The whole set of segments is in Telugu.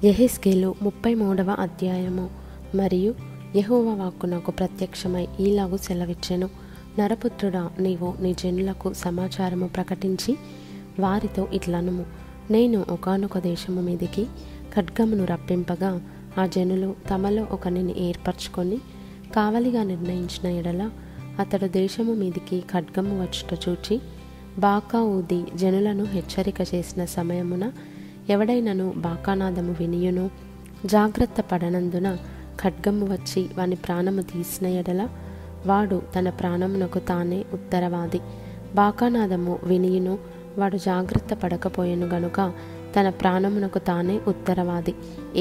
యెహెజ్కేలు 33వ అధ్యాయము. మరియు యెహోవా వాక్కు నాకు ప్రత్యక్షమై ఈలాగు సెలవిచ్చెను. నరపుత్రుడా, నీవు నీ జనులకు సమాచారము ప్రకటించి వారితో ఇట్లనుము. నేను ఒకానొక దేశము మీదికి ఖడ్గమును రప్పింపగా ఆ జనులు తమలో ఒకనిని ఏర్పరచుకొని కావలిగా నిర్ణయించిన ఎడల అతడు దేశము మీదికి ఖడ్గము వచ్చుట చూచి బాకా ఊది జనులను హెచ్చరిక చేసిన సమయమున ఎవడైనను బాకానాదము వినియును జాగ్రత్త పడనందున ఖడ్గము వచ్చి వాని ప్రాణము తీసిన ఎడల వాడు తన ప్రాణమునకు తానే ఉత్తరవాది. బాకానాదము వినియును వాడు జాగ్రత్త పడకపోయెను గనుక తన ప్రాణమునకు తానే ఉత్తరవాది.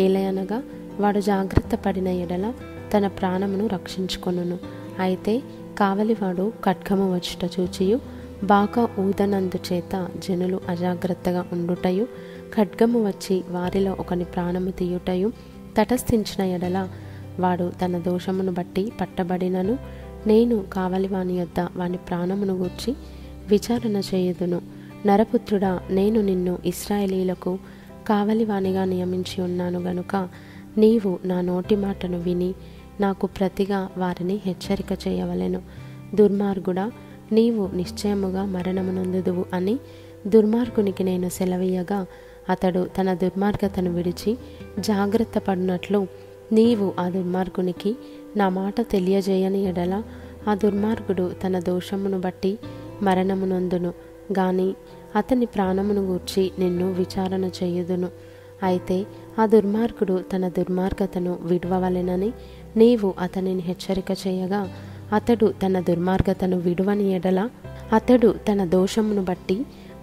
ఏలయనగా వాడు జాగ్రత్త పడిన ఎడల తన ప్రాణమును రక్షించుకొనును. అయితే కావలివాడు ఖడ్గము వచ్చుట చూచియు బాకా ఊదనందు చేత జనులు అజాగ్రత్తగా ఉండుటయు ఖడ్గము వచ్చి వారిలో ఒకని ప్రాణము తీయుటయు తటస్థించిన ఎడల వాడు తన దోషమును బట్టి పట్టబడినను నేను కావలివాని యొద్ద వాని ప్రాణమును గూర్చి విచారణ చేయుదును. నరపుత్రుడా, నేను నిన్ను ఇశ్రాయేలీయులకు కావలివానిగా నియమించి ఉన్నాను గనుక నీవు నా నోటి మాటను విని నాకు ప్రతిగా వారిని హెచ్చరిక చేయవలెను. దుర్మార్గుడా, నీవు నిశ్చయముగా మరణమునొందుదువు అని దుర్మార్గునికి నేను సెలవీయగా అతడు తన దుర్మార్గతను విడిచి జాగ్రత్త పడినట్లు నీవు ఆ దుర్మార్గునికి నా మాట తెలియజేయని ఎడల ఆ దుర్మార్గుడు తన దోషమును బట్టి మరణమునొందును గాని అతని ప్రాణమును గూర్చి నిన్ను విచారణ చేయుదును. అయితే ఆ దుర్మార్గుడు తన దుర్మార్గతను విడువవలెనని నీవు అతనిని హెచ్చరిక చేయగా అతడు తన దుర్మార్గతను విడువని ఎడల అతడు తన దోషమును బట్టి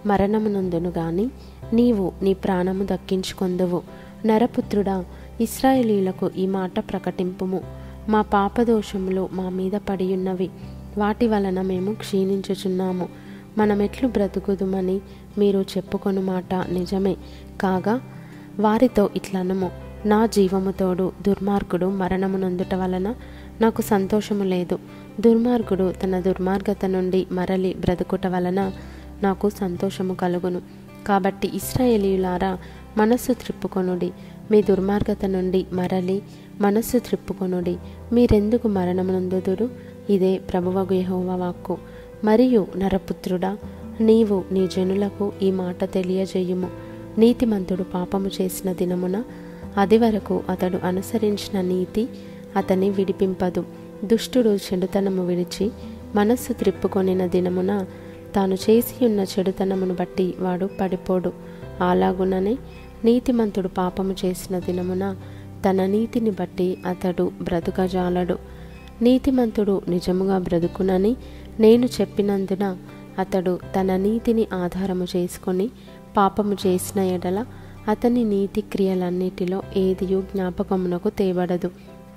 మరణమునందును గాని నీవు నీ ప్రాణము దక్కించుకొందువు. నరపుత్రుడా, ఇశ్రాయేలీయులకు ఈ మాట ప్రకటింపుము. మా పాపదోషములు మా మీద పడియున్నవి, వాటి వలన మేము క్షీణించుచున్నాము. మనమెట్లు బ్రతుకుదుమని మీరు చెప్పుకొను మాట నిజమే. కాగా వారితో ఇట్లనము, నా జీవముతోడు దుర్మార్గుడు మరణమునందుట వలన నాకు సంతోషము లేదు. దుర్మార్గుడు తన దుర్మార్గత నుండి మరలి బ్రతుకుట వలన నాకు సంతోషము కలుగును. కాబట్టి ఇశ్రాయేలీయులారా, మనస్సు త్రిప్పుకొనుడి, మీ దుర్మార్గత నుండి మరలి మనస్సు త్రిప్పుకొనుడి. మీరెందుకు మరణమునందుదురు? ఇదే ప్రభువగు యెహోవా వాక్కు. మరియు నరపుత్రుడా, నీవు నీ జనులకు ఈ మాట తెలియజేయుము. నీతిమంతుడు పాపము చేసిన దినమున అది వరకు అతడు అనుసరించిన నీతి అతని విడిపింపదు. దుష్టుడు చెడుతనము విడిచి మనస్సు త్రిప్పుకొనిన దినమున తాను చేసి ఉన్న చెడుతనమును బట్టి వాడు పడిపోడు. అలాగుననే నీతిమంతుడు పాపము చేసిన దినమున తన నీతిని బట్టి అతడు బ్రతుకజాలడు. నీతిమంతుడు నిజముగా బ్రతుకునని నేను చెప్పినందున అతడు తన నీతిని ఆధారము చేసుకొని పాపము చేసిన ఎడల అతని నీతి క్రియలన్నిటిలో ఏదియు జ్ఞాపకమునకు తేబడదు.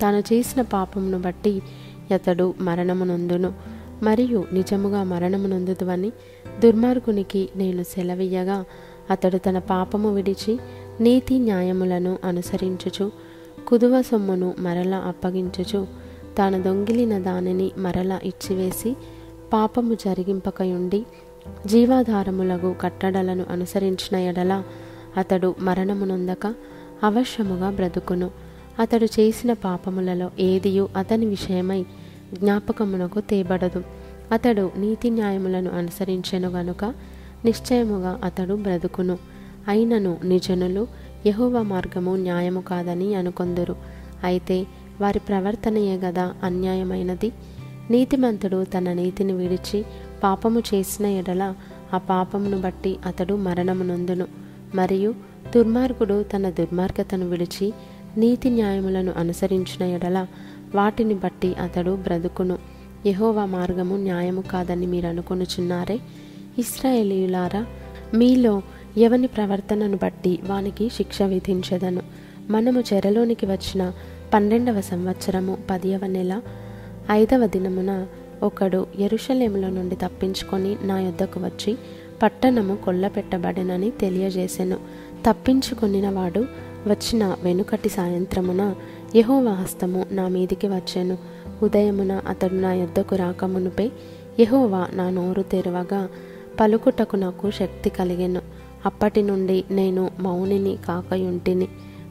తాను చేసిన పాపమును బట్టి అతడు మరణమునందును. మరియు నిజముగా మరణమునందుదువని దుర్మార్గునికి నేను సెలవీయగా అతడు తన పాపము విడిచి నీతి న్యాయములను అనుసరించుచు కుదువ సొమ్మును మరలా అప్పగించుచు తాను దొంగిలిన దానిని మరలా ఇచ్చివేసి పాపము జరిగింపకయుండి జీవాధారములగు కట్టడలను అనుసరించిన ఎడల అతడు మరణమునొందక అవశ్యముగా బ్రతుకును. అతడు చేసిన పాపములలో ఏదియు అతని విషయమై జ్ఞాపకమునకు తేబడదు. అతడు నీతి న్యాయములను అనుసరించెను గనుక నిశ్చయముగా అతడు బ్రతుకును. అయినను నిజనులు యెహోవా మార్గము న్యాయము కాదని అనుకొందురు. అయితే వారి ప్రవర్తనయే గదా అన్యాయమైనది. నీతిమంతుడు తన నీతిని విడిచి పాపము చేసిన ఎడల ఆ పాపమును బట్టి అతడు మరణమునొందును. మరియు దుర్మార్గుడు తన దుర్మార్గతను విడిచి నీతి న్యాయములను అనుసరించిన ఎడల వాటిని బట్టి అతడు బ్రతుకును. యెహోవా మార్గము న్యాయము కాదని మీరు అనుకొనుచున్నారే. ఇశ్రాయేలీయులారా, మీలో ఎవని ప్రవర్తనను బట్టి వానికి శిక్ష విధించెదను. మనము చెరలోనికి వచ్చిన 12వ సంవత్సరము 10వ నెల 5వ దినమున ఒకడు యెరూషలేములో నుండి తప్పించుకొని నా యొద్దకు వచ్చి పట్టణము కొల్లపెట్టబడినని తెలియజేసెను. తప్పించుకొనిన వాడు వచ్చిన వెనుకటి సాయంత్రమున యెహోవా హస్తము నా మీదికి వచ్చెను. ఉదయమున అతడు నా యొద్దకు రాకమునుపే యెహోవా నా నోరు తెరవగా పలుకుటకు నాకు శక్తి కలిగెను. అప్పటి నుండి నేను మౌనిని కాకయుంటిని.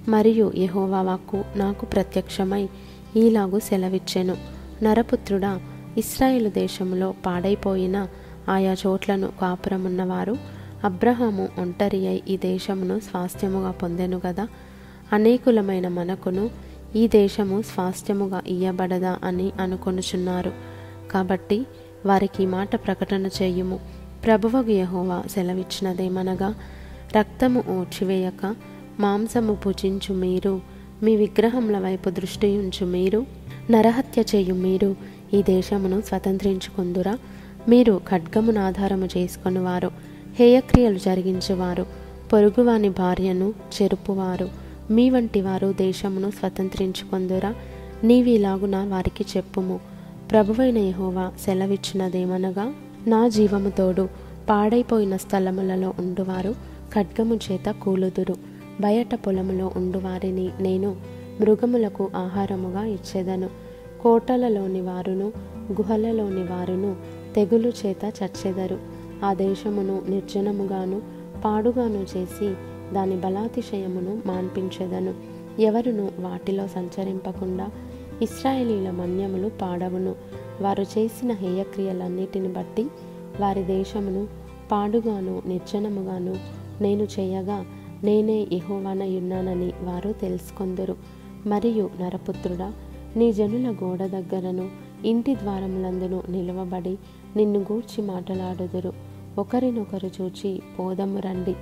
మరియు యెహోవా వాక్కు నాకు ప్రత్యక్షమై ఈలాగు సెలవిచ్చెను, నరపుత్రుడా, ఇశ్రాయేలు దేశములో పాడైపోయిన ఆయా చోట్లను కాపురమున్నవారు అబ్రహాము ఒంటరి అయి ఈ దేశమును స్వాస్థ్యముగా పొందెను గదా, అనేకులమైన మనకును ఈ దేశము స్వాస్థ్యముగా ఇయ్యబడదా అని అనుకొనుచున్నారు. కాబట్టి వారికి ఈ మాట ప్రకటన చేయుము, ప్రభువగు యెహోవా సెలవిచ్చినదేమనగా, రక్తము ఓడ్చివేయక మాంసము భుజించు మీరు, మీ విగ్రహముల వైపు దృష్టియుంచు మీరు, నరహత్య చేయు మీరు ఈ దేశమును స్వతంత్రించుకొందురా. మీరు ఖడ్గమును ఆధారము చేసుకొనివారు, హేయక్రియలు జరిగించువారు, పొరుగువాని భార్యను చెరుపువారు, మీ వంటి వారు దేశమును స్వతంత్రించుకొందురా. నీవిలాగున వారికి చెప్పుము, ప్రభువైన యెహోవా సెలవిచ్చినదేమనగా, నా జీవము తోడు పాడైపోయిన స్థలములలో ఉండువారు ఖడ్గము చేత కూలుదురు. బయట పొలములో ఉండువారిని నేను మృగములకు ఆహారముగా ఇచ్చేదను. కోటలలోని వారును గుహలలోని వారును తెగులు చేత చచ్చెదరు. ఆ దేశమును నిర్జనముగాను పాడుగాను చేసి దాని బలాతిశయమును మాన్పించెదను. ఎవరును వాటిలో సంచరింపకుండా ఇశ్రాయేలీల మన్యములు పాడవును. వారు చేసిన హేయక్రియలన్నిటిని బట్టి వారి దేశమును పాడుగాను నిర్జనముగాను నేను చేయగా నేనే యెహోవానయున్నానని వారు తెలుసుకొందురు. మరియు నరపుత్రుడా, నీ జనుల గోడ దగ్గరను ఇంటి ద్వారములందును నిలువబడి నిన్ను గూర్చి మాటలాడుదురు. ఒకరినొకరు చూచి పోదము రండి,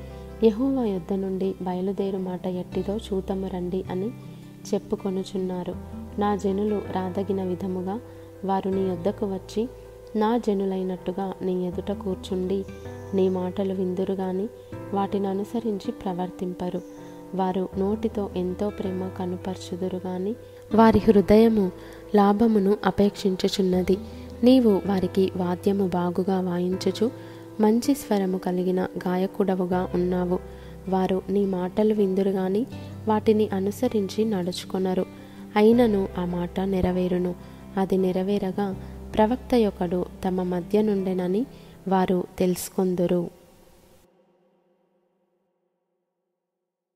యెహోవా యొద్ద నుండి బయలుదేరు మాట ఎట్టిదో చూతము రండి అని చెప్పుకొనుచున్నారు. నా జనులు రాదగిన విధముగా వారు నీ యొద్దకు వచ్చి నా జనులైనట్టుగా నీ ఎదుట కూర్చుండి నీ మాటలు విందురు గాని వాటిని అనుసరించి ప్రవర్తింపరు. వారు నోటితో ఎంతో ప్రేమ కనుపర్చుదురు గాని వారి హృదయము లాభమును అపేక్షించుచున్నది. నీవు వారికి వాద్యము బాగుగా వాయించుచు మంచి స్వరము కలిగిన గాయకుడవుగా ఉన్నావు. వారు నీ మాటలు విందురు గాని వాటిని అనుసరించి నడుచుకొనరు. అయినను ఆ మాట నెరవేరును. అది నెరవేరగా ప్రవక్త యొకడు తమ మధ్య నుండెనని వారు తెలుసుకొందురు.